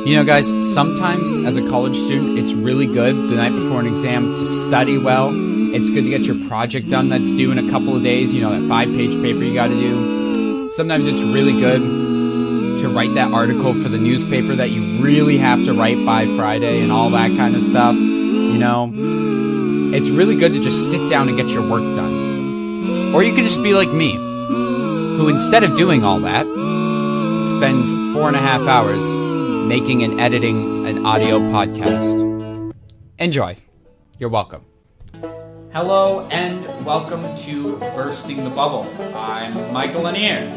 You know, guys, sometimes as a college student, it's really good the night before an exam to study well. It's good to get your project done that's due in a couple of days, you know, that 5-page paper you got to do. Sometimes it's really good to write that article for the newspaper that you really have to write by Friday and all that kind of stuff. You know, it's really good to just sit down and get your work done. Or you could just be like me, who instead of doing all that, spends 4.5 hours making and editing an audio podcast. Enjoy. You're welcome. Hello and welcome to Bursting the Bubble. I'm Michael Lanier.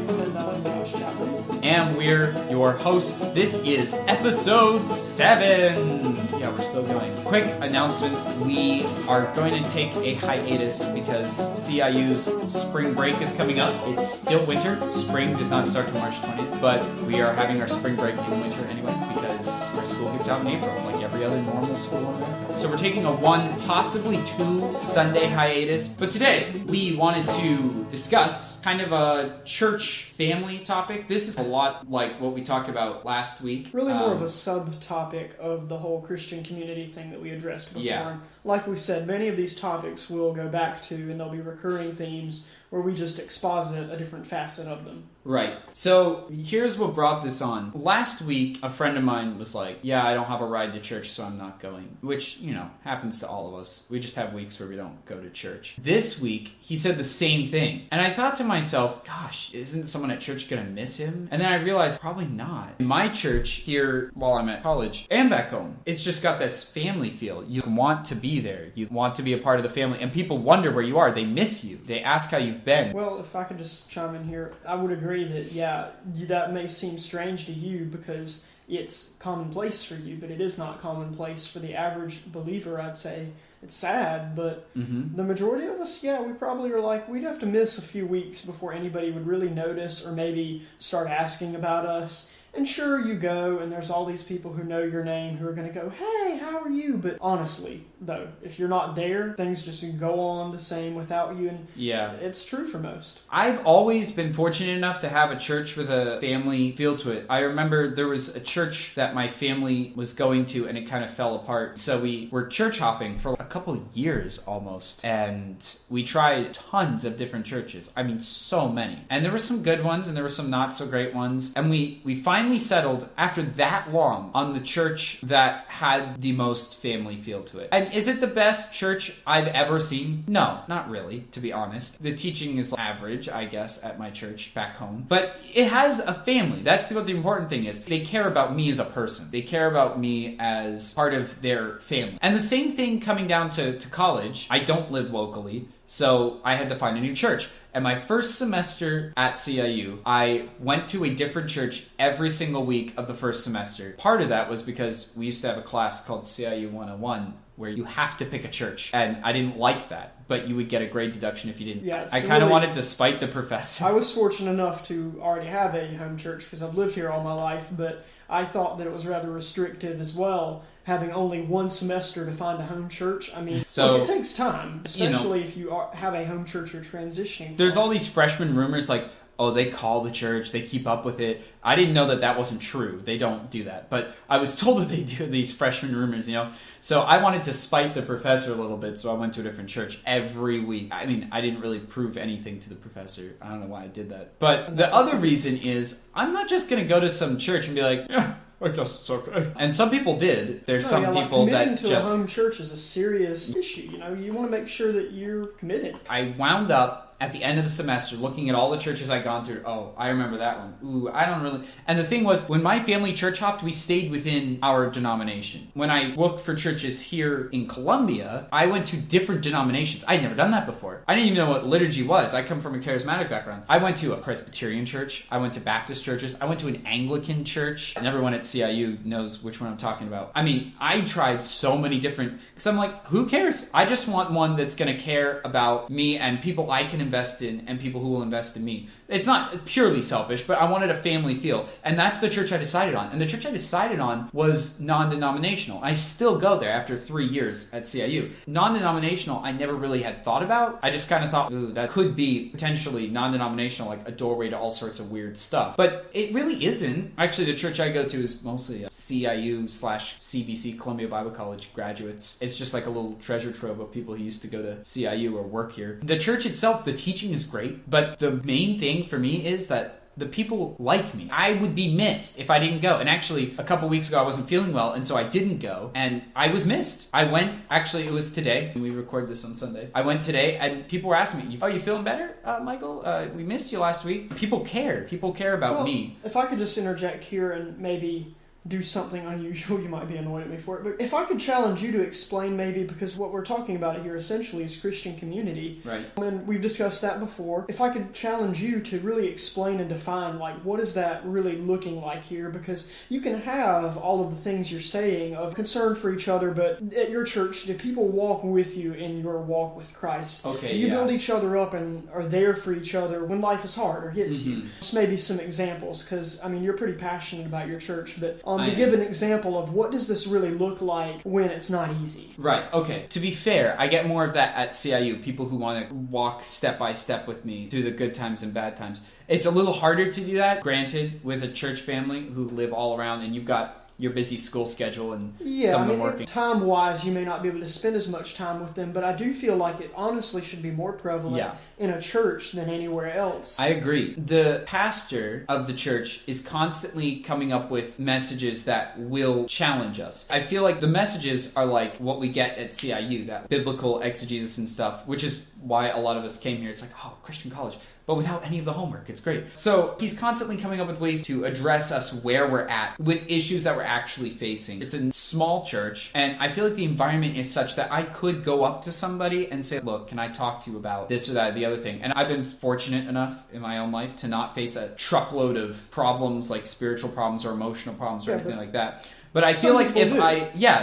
And we're your hosts. This is episode 7. Yeah, we're still going. Quick announcement. We are going to take a hiatus because CIU's spring break is coming up. It's still winter. Spring does not start till March 20th, but we are having our spring break in winter anyway because our school gets out in April, like every other normal school in America. So we're taking a 1, possibly 2 Sunday hiatus. But today, we wanted to discuss kind of a church family topic. This is a lot like what we talked about last week. Really more of a subtopic of the whole Christian community thing that we addressed before. Yeah. Like we said, many of these topics we'll go back to, and there'll be recurring themes where we just exposit a different facet of them. Right. So here's what brought this on. Last week, a friend of mine was like, yeah, I don't have a ride to church, so I'm not going. Which, you know, happens to all of us. We just have weeks where we don't go to church. This week, he said the same thing. And I thought to myself, gosh, isn't someone at church going to miss him? And then I realized, probably not. In my church here, while I'm at college, and back home, it's just got this family feel. You want to be there. You want to be a part of the family. And people wonder where you are. They miss you. They ask how you've been. Well, if I could just chime in here, I would agree that, yeah, that may seem strange to you because it's commonplace for you, but it is not commonplace for the average believer, I'd say. It's sad, but the majority of us, yeah, we probably are like, we'd have to miss a few weeks before anybody would really notice or maybe start asking about us. And sure, you go, and there's all these people who know your name who are going to go, hey, how are you? But honestly, though, if you're not there, things just go on the same without you, and yeah, it's true for most. I've always been fortunate enough to have a church with a family feel to it. I remember there was a church that my family was going to, and it kind of fell apart. So we were church hopping for a couple of years almost, and we tried tons of different churches. I mean, so many. And there were some good ones, and there were some not so great ones. And we finally settled after that long on the church that had the most family feel to it. And is it the best church I've ever seen? No, not really, to be honest. The teaching is average, I guess, at my church back home. But it has a family. That's what the important thing is. They care about me as a person. They care about me as part of their family. And the same thing coming down to college. I don't live locally, so I had to find a new church. And my first semester at CIU, I went to a different church every single week of the first semester. Part of that was because we used to have a class called CIU 101 where you have to pick a church. And I didn't like that, but you would get a grade deduction if you didn't. Yeah, I kind of wanted to spite the professor. I was fortunate enough to already have a home church because I've lived here all my life, but I thought that it was rather restrictive as well, having only one semester to find a home church. I mean, it takes time, especially if you have a home church you're transitioning from. There's all these freshman rumors like, oh, they call the church, they keep up with it. I didn't know that wasn't true. They don't do that. But I was told that they do these freshman rumors, you know. So I wanted to spite the professor a little bit, so I went to a different church every week. I mean, I didn't really prove anything to the professor. I don't know why I did that. But the other reason is I'm not just going to go to some church and be like, yeah, I guess it's okay. And some people did. There's some people that committing to a home church is a serious issue. You know, you want to make sure that you're committed. I wound up at the end of the semester looking at all the churches I'd gone through. Oh, I remember that one. Ooh, I don't really. And the thing was, when my family church hopped, we stayed within our denomination. When I looked for churches here in Columbia, I went to different denominations. I'd never done that before. I didn't even know what liturgy was. I come from a charismatic background. I went to a Presbyterian church. I went to Baptist churches. I went to an Anglican church. And everyone at CIU knows which one I'm talking about. I mean, I tried so many different, because I'm like, who cares? I just want one that's going to care about me and people I can invest in and people who will invest in me. It's not purely selfish, but I wanted a family feel. And that's the church I decided on. And the church I decided on was non-denominational. I still go there after 3 years at CIU. Non-denominational, I never really had thought about. I just kind of thought, ooh, that could be potentially non-denominational, like a doorway to all sorts of weird stuff. But it really isn't. Actually, the church I go to is mostly a CIU/CBC, Columbia Bible College graduates. It's just like a little treasure trove of people who used to go to CIU or work here. The church itself, the teaching is great, but the main thing for me is that the people like me. I would be missed if I didn't go. And actually, a couple weeks ago, I wasn't feeling well, and so I didn't go, and I was missed. I went, actually, it was today, and we record this on Sunday. I went today, and people were asking me, oh, you feeling better, Michael? We missed you last week. People care. People care about me. If I could just interject here and maybe do something unusual, you might be annoyed at me for it, but if I could challenge you to explain maybe, because what we're talking about here essentially is Christian community, right? And we've discussed that before. If I could challenge you to really explain and define, like, what is that really looking like here? Because you can have all of the things you're saying of concern for each other, but at your church, do people walk with you in your walk with Christ? Okay, do you build each other up and are there for each other when life is hard or hits you? Just maybe some examples, because I mean, you're pretty passionate about your church, but to give an example of what does this really look like when it's not easy. Right, okay. To be fair, I get more of that at CIU, people who want to walk step by step with me through the good times and bad times. It's a little harder to do that, granted, with a church family who live all around, and you've got your busy school schedule and some of them working. Time-wise, you may not be able to spend as much time with them, but I do feel like it honestly should be more prevalent in a church than anywhere else. I agree. The pastor of the church is constantly coming up with messages that will challenge us. I feel like the messages are like what we get at CIU, that biblical exegesis and stuff, which is why a lot of us came here. It's like, oh, Christian college, but without any of the homework. It's great. So he's constantly coming up with ways to address us where we're at with issues that we're actually facing. It's a small church, and I feel like the environment is such that I could go up to somebody and say, look, can I talk to you about this or that or the other thing? And I've been fortunate enough in my own life to not face a truckload of problems, like spiritual problems or emotional problems or anything like that. But I feel like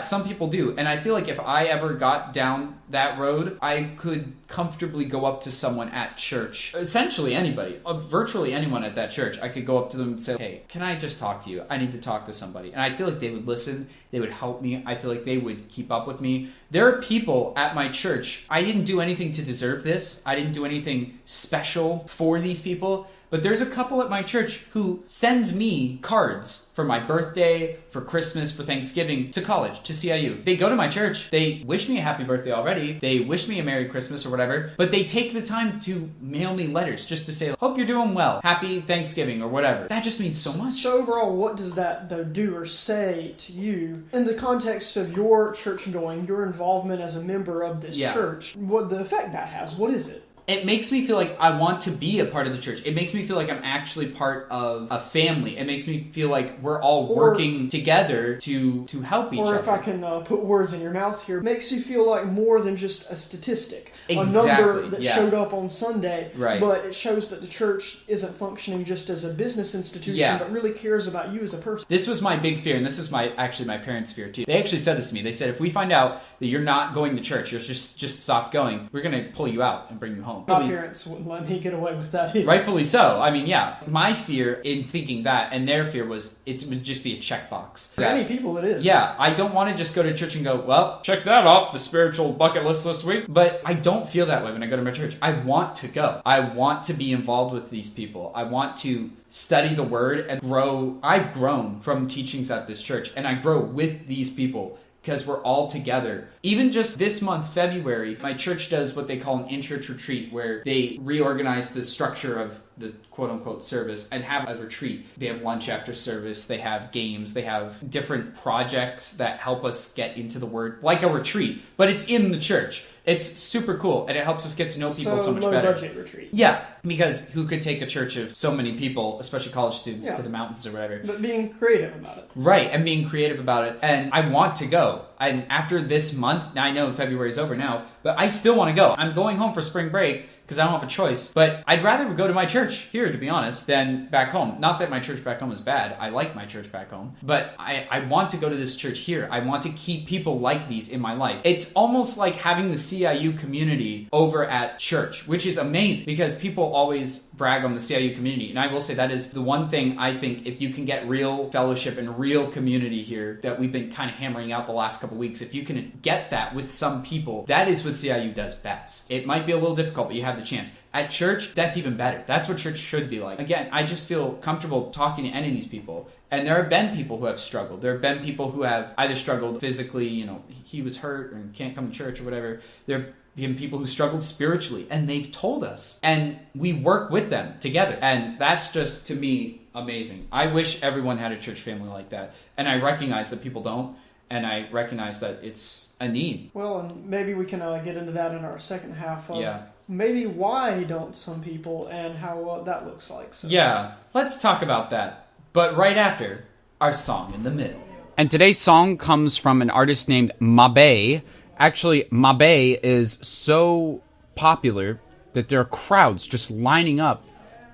some people do. And I feel like if I ever got down that road, I could comfortably go up to someone at church. Essentially anybody, virtually anyone at that church. I could go up to them and say, hey, can I just talk to you? I need to talk to somebody. And I feel like they would listen. They would help me. I feel like they would keep up with me. There are people at my church. I didn't do anything to deserve this. I didn't do anything special for these people. But there's a couple at my church who sends me cards for my birthday, for Christmas, for Thanksgiving, to college, to CIU. They go to my church. They wish me a happy birthday already. They wish me a Merry Christmas or whatever. But they take the time to mail me letters just to say, hope you're doing well. Happy Thanksgiving or whatever. That just means so much. So overall, what does that though do or say to you in the context of your church going, your involvement as a member of this church? What the effect that has? What is it? It makes me feel like I want to be a part of the church. It makes me feel like I'm actually part of a family. It makes me feel like we're all working together to help each other. Or if I can put words in your mouth here, it makes you feel like more than just a statistic. Exactly. A number that showed up on Sunday. Right. But it shows that the church isn't functioning just as a business institution, but really cares about you as a person. This was my big fear, and this is my parents' fear too. They actually said this to me. They said, if we find out that you're not going to church, you're just stop going, we're going to pull you out and bring you home. My parents wouldn't let me get away with that either. Rightfully so. I mean, my fear in thinking that, and their fear was it would just be a checkbox. For many people it is. Yeah, I don't want to just go to church and go, well, check that off the spiritual bucket list this week. But I don't feel that way when I go to my church. I want to go. I want to be involved with these people. I want to study the word and grow. I've grown from teachings at this church, and I grow with these people because we're all together. Even just this month, February, my church does what they call an in-church retreat, where they reorganize the structure of the quote-unquote service and have a retreat. They have lunch after service, they have games, they have different projects that help us get into the Word, like a retreat, but it's in the church. It's super cool, and it helps us get to know people so much better. Low-budget retreat. Yeah, because who could take a church of so many people, especially college students, to the mountains or whatever? But being creative about it. Right, and being creative about it. And I want to go. And after this month, now I know February is over now, but I still want to go. I'm going home for spring break because I don't have a choice. But I'd rather go to my church here, to be honest, than back home. Not that my church back home is bad. I like my church back home. But I want to go to this church here. I want to keep people like these in my life. It's almost like having the CIU community over at church, which is amazing because people always brag on the CIU community. And I will say that is the one thing I think, if you can get real fellowship and real community here that we've been kind of hammering out the last couple weeks, if you can get that with some people, that is what CIU does best. It might be a little difficult, but you have the chance. At church, that's even better. That's what church should be like. Again, I just feel comfortable talking to any of these people. And there have been people who have struggled. There have been people who have either struggled physically, he was hurt and can't come to church or whatever. There have been people who struggled spiritually, and they've told us. And we work with them together. And that's just, to me, amazing. I wish everyone had a church family like that. And I recognize that people don't. And I recognize that it's a need. Well, and maybe we can get into that in our second half of maybe why don't some people and how that looks like. So. Yeah, let's talk about that. But right after our song in the middle. And today's song comes from an artist named Mah Bae. Actually, Mah Bae is so popular that there are crowds just lining up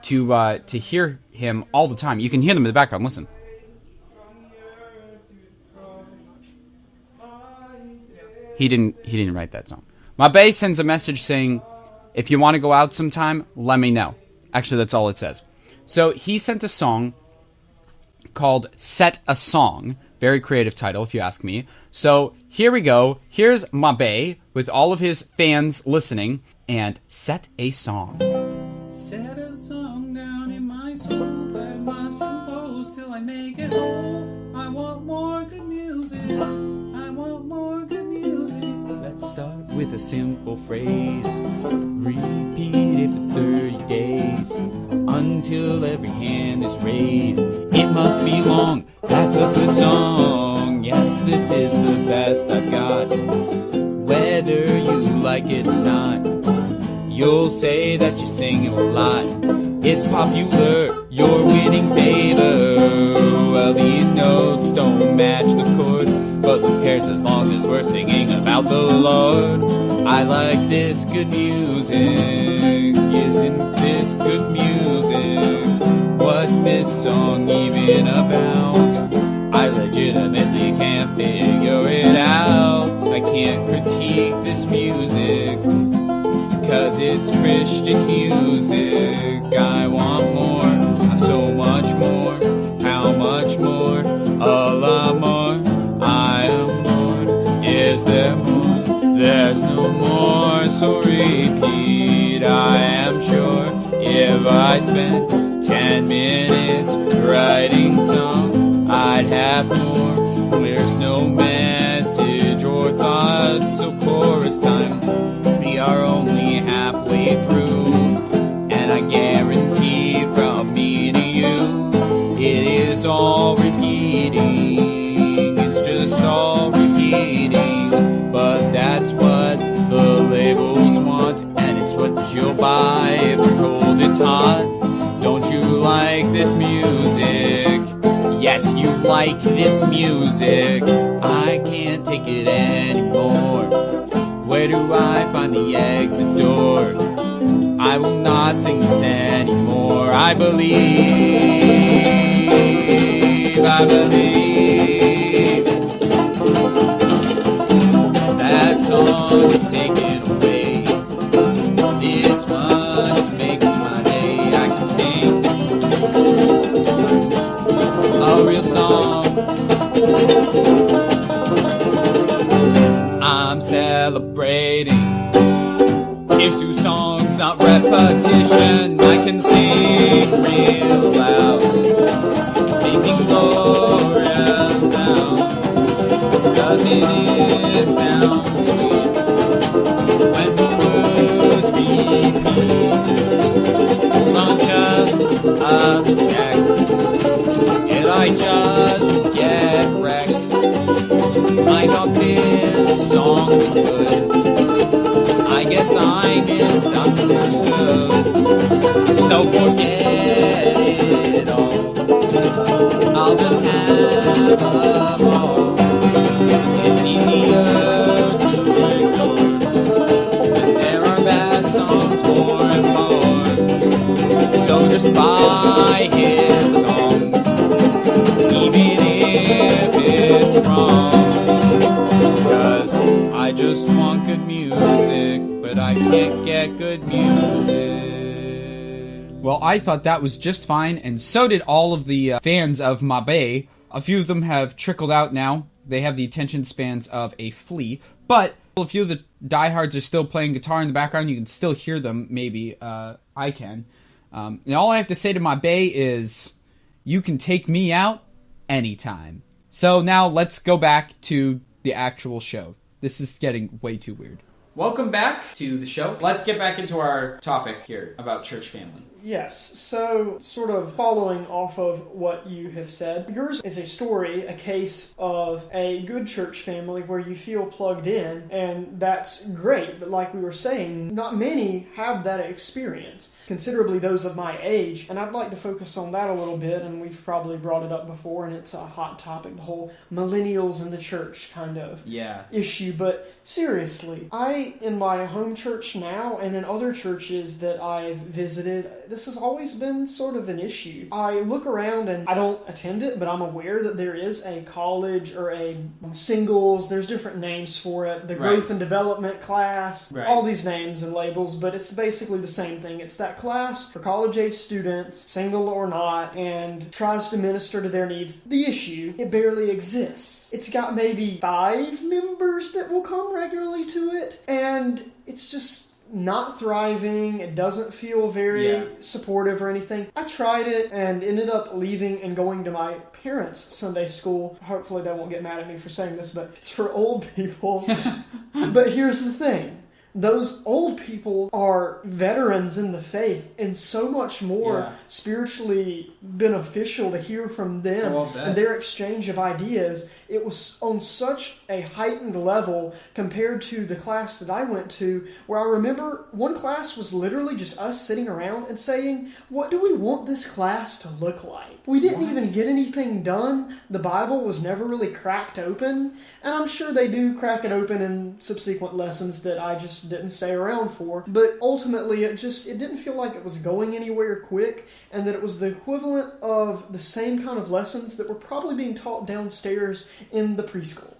to hear him all the time. You can hear them in the background. Listen. He didn't write that song. Mah Bae sends a message saying, if you want to go out sometime, let me know. Actually, that's all it says. So he sent a song called Set a Song. Very creative title, if you ask me. So here we go. Here's Mah Bae with all of his fans listening, and Set a Song. Set a song down in my soul that must compose till I make it whole. I want more good music. I want more good music. Let's start with a simple phrase. Repeat it for 30 days until every hand is raised. It must be long, that's a good song. Yes, this is the best I've got. Whether you like it or not, you'll say that you sing it a lot. It's popular, you're winning favor. Well, these notes don't match the chords, but who cares as long as we're singing about the Lord? I like this good music. Isn't this good music? What's this song even about? I legitimately can't figure it out. I can't critique this music, 'cause it's Christian music. I want more, so much more. How much more? A lot more. I am bored. Is there more? There's no more, so repeat. I am sure if I spent 10 minutes writing songs, I'd have more. There's no message or thought, so chorus time. We are only halfway through, and I guarantee from me to you, it is all repeating. It's just all repeating, but that's what the labels want, and it's what you'll buy if you're told it's hot. Don't you like this music? Yes, you like this music. I can't take it anymore. Where do I find the exit door? I will not sing this anymore. I believe that song is taken away. This one is making my day. I can sing a real song. I'm celebrating. Here's 2 songs, not repetition. I can sing real loud, making glorious sound. Doesn't it sound sweet when the words repeat? Hold on just a sec. Did I just get wrecked? I thought this song was good. I guess I misunderstood. So forget it all. I'll just have a ball. It's easy Well, I thought that was just fine, and so did all of the fans of Mah Bae. A few of them have trickled out now. They have the attention spans of a flea, but a few of the diehards are still playing guitar in the background. You can still hear them, maybe. I can. And all I have to say to Mah Bae is, you can take me out anytime. So now let's go back to the actual show. This is getting way too weird. Welcome back to the show. Let's get back into our topic here about church family. Yes, so sort of following off of what you have said, yours is a story, a case of a good church family where you feel plugged in, and that's great, but like we were saying, not many have that experience, considerably those of my age, and I'd like to focus on that a little bit, and we've probably brought it up before, and it's a hot topic, the whole millennials in the church kind of issue, but seriously, in my home church now, and in other churches that I've visited, this has always been sort of an issue. I look around and I don't attend it, but I'm aware that there is a college or a singles, there's different names for it, the growth and development class, all these names and labels, but it's basically the same thing. It's that class for college-age students, single or not, and tries to minister to their needs. The issue, it barely exists. It's got maybe 5 members that will come regularly to it, and it's just not thriving. It doesn't feel very supportive or anything. I tried it and ended up leaving and going to my parents' Sunday school. Hopefully they won't get mad at me for saying this, but it's for old people. But here's the thing. Those old people are veterans in the faith and so much more spiritually beneficial to hear from them and their exchange of ideas. It was on such a heightened level compared to the class that I went to, where I remember one class was literally just us sitting around and saying, what do we want this class to look like? We didn't even get anything done. The Bible was never really cracked open, and I'm sure they do crack it open in subsequent lessons that I just didn't stay around for, but ultimately it didn't feel like it was going anywhere quick, and that it was the equivalent of the same kind of lessons that were probably being taught downstairs in the preschool.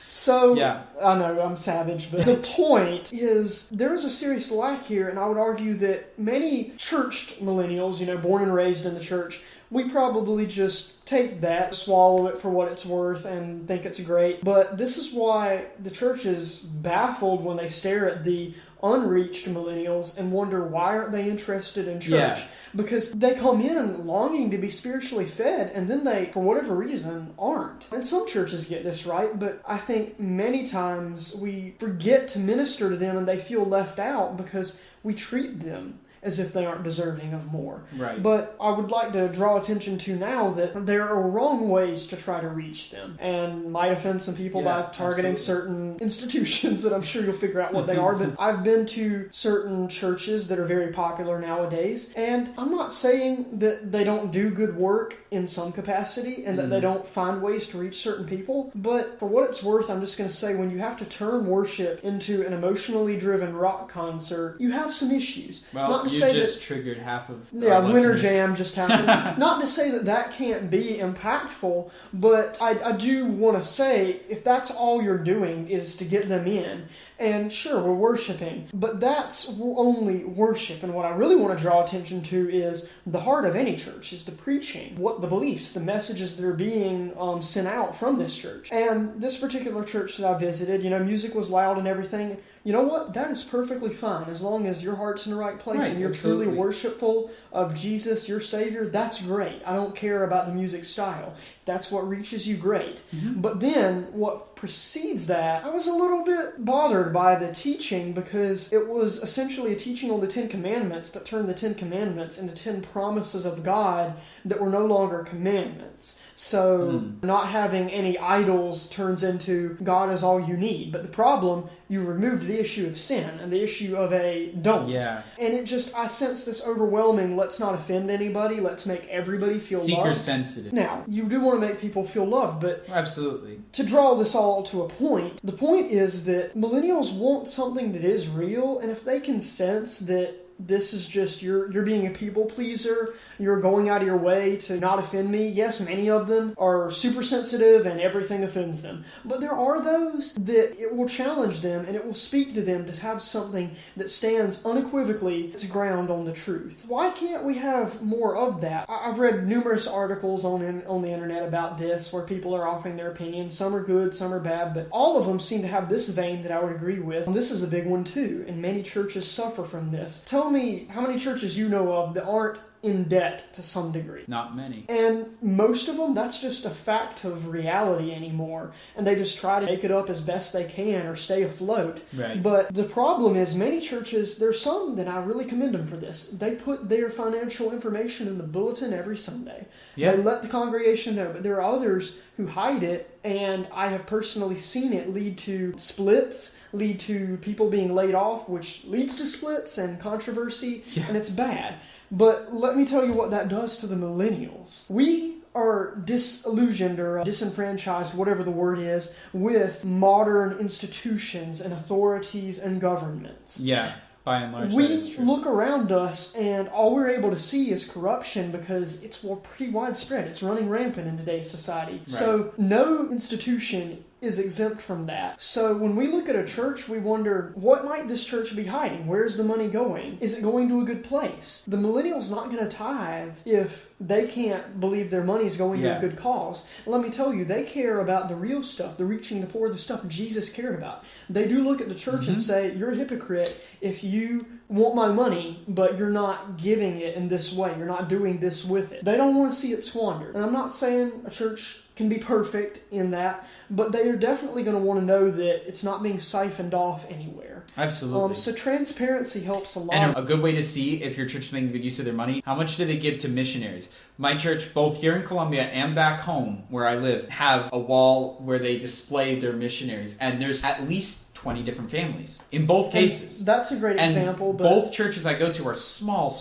So, I know, I'm savage, but the point is, there is a serious lack here, and I would argue that many churched millennials, born and raised in the church, we probably just take that, swallow it for what it's worth, and think it's great. But this is why the church is baffled when they stare at the unreached millennials and wonder, why aren't they interested in church? Because they come in longing to be spiritually fed, and then they, for whatever reason, aren't. And some churches get this right, but I think many times we forget to minister to them and they feel left out because we treat them as if they aren't deserving of more. But I would like to draw attention to now that there are wrong ways to try to reach them, and might offend some people by targeting certain institutions that I'm sure you'll figure out what they are. But I've been to certain churches that are very popular nowadays, and I'm not saying that they don't do good work in some capacity and that they don't find ways to reach certain people, but for what it's worth, I'm just going to say, when you have to turn worship into an emotionally driven rock concert, you have some issues. Well, you just triggered half of Winter Jam just happened. Not to say that can't be impactful, but I do want to say, if that's all you're doing is to get them in, and sure, we're worshiping, but that's only worship, and what I really want to draw attention to is the heart of any church, is the preaching, what the beliefs, the messages that are being sent out from this church. And this particular church that I visited, music was loud and everything. You know what? That is perfectly fine. As long as your heart's in the right place and you're truly worshipful of Jesus, your Savior, that's great. I don't care about the music style. If that's what reaches you, great. But then what precedes that, I was a little bit bothered by the teaching, because it was essentially a teaching on the 10 Commandments that turned the 10 Commandments into 10 promises of God that were no longer commandments. So not having any idols turns into God is all you need. But the problem, you removed the issue of sin and the issue of a don't. And I sense this overwhelming, let's not offend anybody, let's make everybody feel loved. Seeker sensitive. Now, you do want to make people feel loved, but absolutely. To draw this all to a point, the point is that millennials want something that is real, and if they can sense that this is just you're being a people pleaser. You're going out of your way to not offend me. Yes, many of them are super sensitive and everything offends them. But there are those that it will challenge them and it will speak to them to have something that stands unequivocally its ground on the truth. Why can't we have more of that? I've read numerous articles on the internet about this where people are offering their opinions. Some are good, some are bad, but all of them seem to have this vein that I would agree with. And this is a big one too, and many churches suffer from this. Tell me how many churches you know of that aren't in debt to some degree. Not many. And most of them, that's just a fact of reality anymore. And they just try to make it up as best they can or stay afloat. Right. But the problem is many churches, there's some that I really commend them for this. They put their financial information in the bulletin every Sunday. Yeah. They let the congregation know. But there are others who hide it, and I have personally seen it lead to splits, lead to people being laid off, which leads to splits and controversy, and it's bad. But let me tell you what that does to the millennials. We are disillusioned or disenfranchised, whatever the word is, with modern institutions and authorities and governments. Yeah. By and large, we that is true. look around us and all we're able to see is corruption because it's pretty widespread. It's running rampant in today's society. Right. So no institution is exempt from that. So when we look at a church, we wonder, what might this church be hiding? Where's the money going? Is it going to a good place? The millennial's not going to tithe if they can't believe their money's going to a good cause. Let me tell you, they care about the real stuff, the reaching the poor, the stuff Jesus cared about. They do look at the church and say, you're a hypocrite if you want my money, but you're not giving it in this way. You're not doing this with it. They don't want to see it squandered. And I'm not saying a church can be perfect in that, but they are definitely going to want to know that it's not being siphoned off anywhere. Absolutely. So transparency helps a lot. And a good way to see if your church is making good use of their money, how much do they give to missionaries? My church, both here in Columbia and back home where I live, have a wall where they display their missionaries. And there's at least 20 different families in both cases. And that's a great example. But both churches I go to are small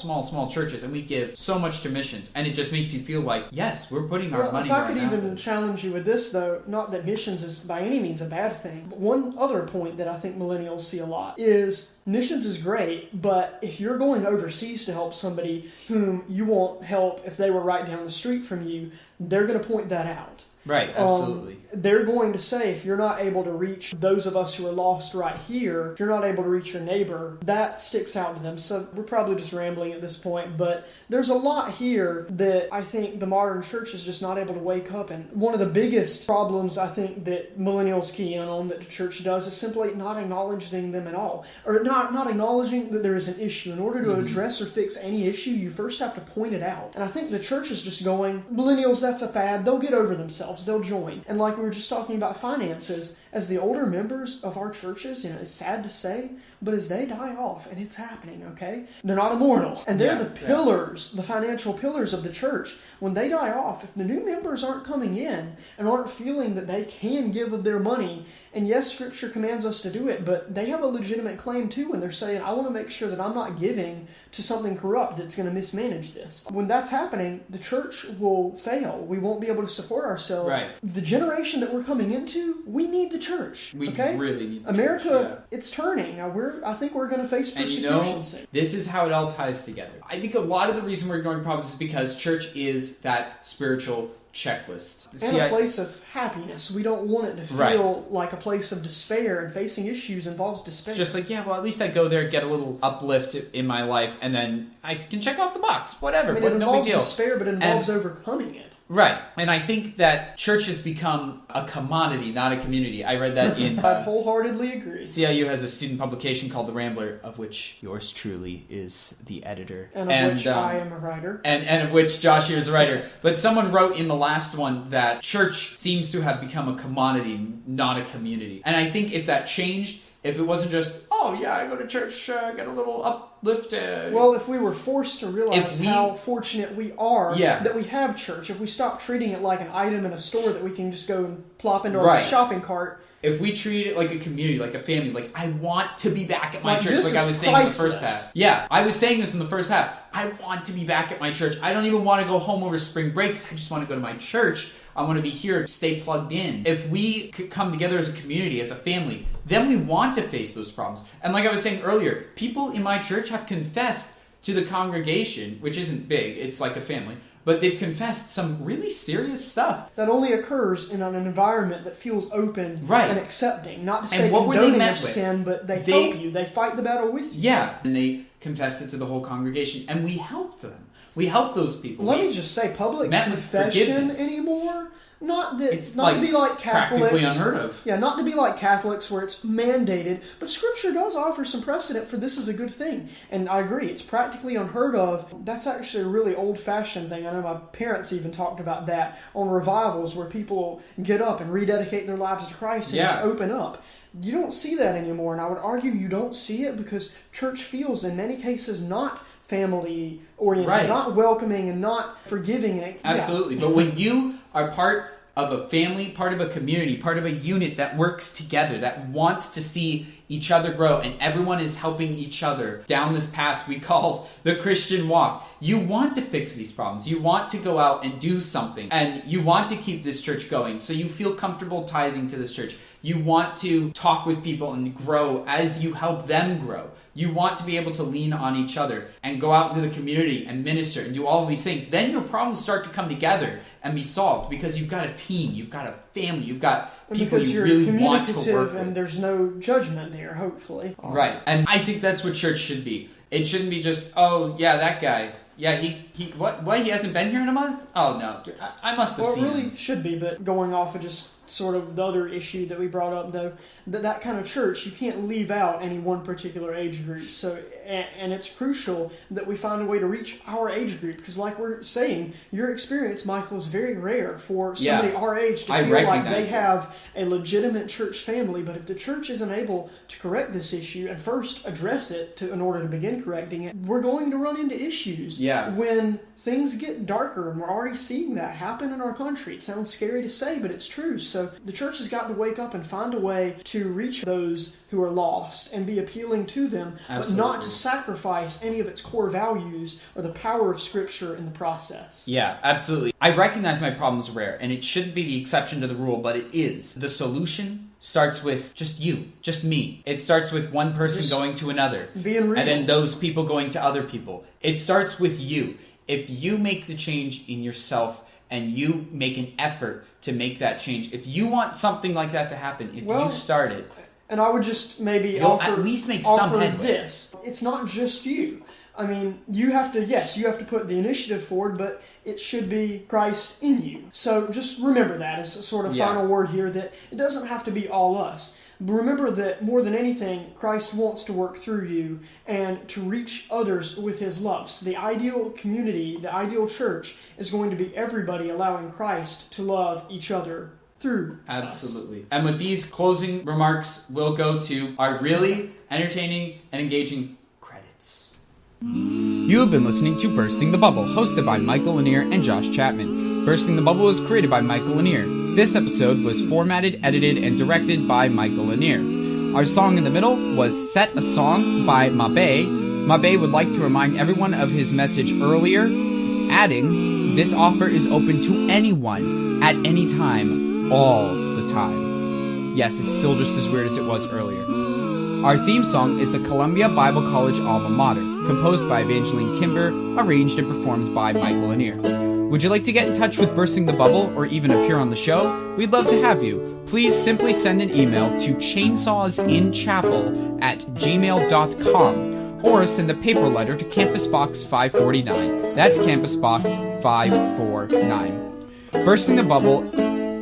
churches, and we give so much to missions. And it just makes you feel like, yes, we're putting our money where our mouth is. If I could even challenge you with this, though, not that missions is by any means a bad thing, but one other point that I think millennials see a lot is missions is great, but if you're going overseas to help somebody whom you won't help if they were right down the street from you, they're going to point that out. Right, absolutely. They're going to say, if you're not able to reach those of us who are lost right here, if you're not able to reach your neighbor, that sticks out to them. So we're probably just rambling at this point, but there's a lot here that I think the modern church is just not able to wake up. And one of the biggest problems I think that millennials key in on that the church does is simply not acknowledging them at all, or not acknowledging that there is an issue. In order to address or fix any issue, you first have to point it out. And I think the church is just going, millennials, that's a fad. They'll get over themselves. They'll join. And like we were just talking about finances, as the older members of our churches, it's sad to say, but as they die off, and it's happening, okay? They're not immortal. And they're the pillars, the financial pillars of the church. When they die off, if the new members aren't coming in and aren't feeling that they can give of their money, and yes, Scripture commands us to do it, but they have a legitimate claim too when they're saying, I want to make sure that I'm not giving to something corrupt that's going to mismanage this. When that's happening, the church will fail. We won't be able to support ourselves. Right. The generation that we're coming into, we need the church. We okay? really need the America, church, it's turning. I think we're going to face persecution soon. This is how it all ties together. I think a lot of the reason we're ignoring problems is because church is that spiritual checklist. And a place of happiness. We don't want it to feel like a place of despair, and facing issues involves despair. It's just like, yeah, well, at least I go there, get a little uplift in my life, and then I can check off the box. Whatever. It involves despair, but it involves overcoming it. Right. And I think that church has become a commodity, not a community. I read that in... I wholeheartedly agree. CIU has a student publication called The Rambler, of which yours truly is the editor. And of which I am a writer. And of which Josh here is a writer. But someone wrote in the last one that church seems to have become a commodity, not a community. And I think if that changed, if it wasn't just, oh yeah, I go to church, get a little uplift. Well, if we were forced to realize how fortunate we are that we have church, if we stop treating it like an item in a store that we can just go and plop into our shopping cart, if we treat it like a community, like a family, like I want to be back at my church, this like I is was saying in the priceless. first half. Yeah, I was saying this in the first half. I want to be back at my church. I don't even want to go home over spring break because I just want to go to my church. I want to be here, stay plugged in. If we could come together as a community, as a family, then we want to face those problems. And like I was saying earlier, people in my church have confessed to the congregation, which isn't big, it's like a family, but they've confessed some really serious stuff. That only occurs in an environment that feels open and accepting. Not to say condoning of sin, but they help you. They fight the battle with you. Yeah, and they confessed it to the whole congregation, and we helped them. We helped those people. Let me just say, public confession anymore, not to be like Catholics. Practically unheard of. Yeah, not to be like Catholics where it's mandated, but Scripture does offer some precedent for this is a good thing. And I agree, it's practically unheard of. That's actually a really old-fashioned thing. I know my parents even talked about that on revivals where people get up and rededicate their lives to Christ and just open up. You don't see that anymore, and I would argue you don't see it because church feels in many cases not family-oriented, not welcoming and not forgiving. Absolutely. But when you are part of a family, part of a community, part of a unit that works together, that wants to see each other grow, and everyone is helping each other down this path we call the Christian walk, you want to fix these problems. You want to go out and do something, and you want to keep this church going, so you feel comfortable tithing to this church. You want to talk with people and grow as you help them grow. You want to be able to lean on each other and go out into the community and minister and do all of these things. Then your problems start to come together and be solved because you've got a team, you've got a family, you've got people you really want to work with. And there's no judgment there, hopefully. Right. And I think that's what church should be. It shouldn't be just, oh, yeah, that guy. Yeah, he hasn't been here in a month? Oh, no. I must have seen him. Well, it really should be, but going off of just sort of the other issue that we brought up, though, that kind of church, you can't leave out any one particular age group. So, and it's crucial that we find a way to reach our age group, because like we're saying, your experience, Michael, is very rare for somebody our age to feel like they have a legitimate church family. But if the church isn't able to correct this issue and first address it in order to begin correcting it, we're going to run into issues when things get darker, and we're already seeing that happen in our country. It sounds scary to say, but it's true. So the church has got to wake up and find a way to reach those who are lost and be appealing to them, but not to sacrifice any of its core values or the power of Scripture in the process. Yeah, absolutely. I recognize my problem's rare, and it shouldn't be the exception to the rule, but it is. The solution starts with just you, just me. It starts with one person going to another, being real, and then those people going to other people. It starts with you. If you make the change in yourself and you make an effort to make that change, if you want something like that to happen, if you start it, and I would just maybe at least make some headway. This. It's not just you. I mean, you have to put the initiative forward, but it should be Christ in you. So just remember that as a sort of final word here, that it doesn't have to be all us. But remember that more than anything, Christ wants to work through you and to reach others with His love. So the ideal community, the ideal church, is going to be everybody allowing Christ to love each other through Absolutely. Us. And with these closing remarks, we'll go to our really entertaining and engaging credits. You have been listening to Bursting the Bubble, hosted by Michael Lanier and Josh Chapman. Bursting the Bubble was created by Michael Lanier. This episode was formatted, edited, and directed by Michael Lanier. Our song in the middle was Set a Song by Mah Bae. Mah Bae would like to remind everyone of his message earlier, adding, "This offer is open to anyone, at any time, all the time." Yes, it's still just as weird as it was earlier. Our theme song is the Columbia Bible College Alma Mater, composed by Evangeline Kimber, arranged and performed by Michael Lanier. Would you like to get in touch with Bursting the Bubble or even appear on the show? We'd love to have you. Please simply send an email to chainsawsinchapel@gmail.com or send a paper letter to Campus Box 549. That's Campus Box 549. Bursting the Bubble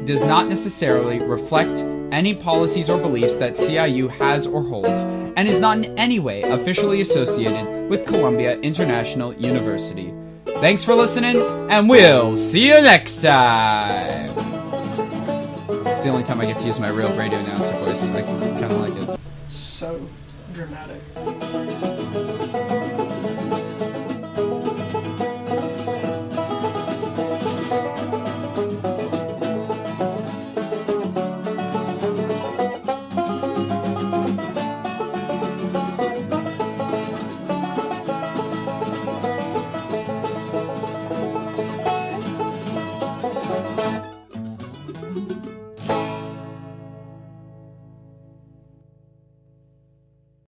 does not necessarily reflect any policies or beliefs that CIU has or holds, and is not in any way officially associated with Columbia International University. Thanks for listening, and we'll see you next time! It's the only time I get to use my real radio announcer voice. I kind of like it. So dramatic.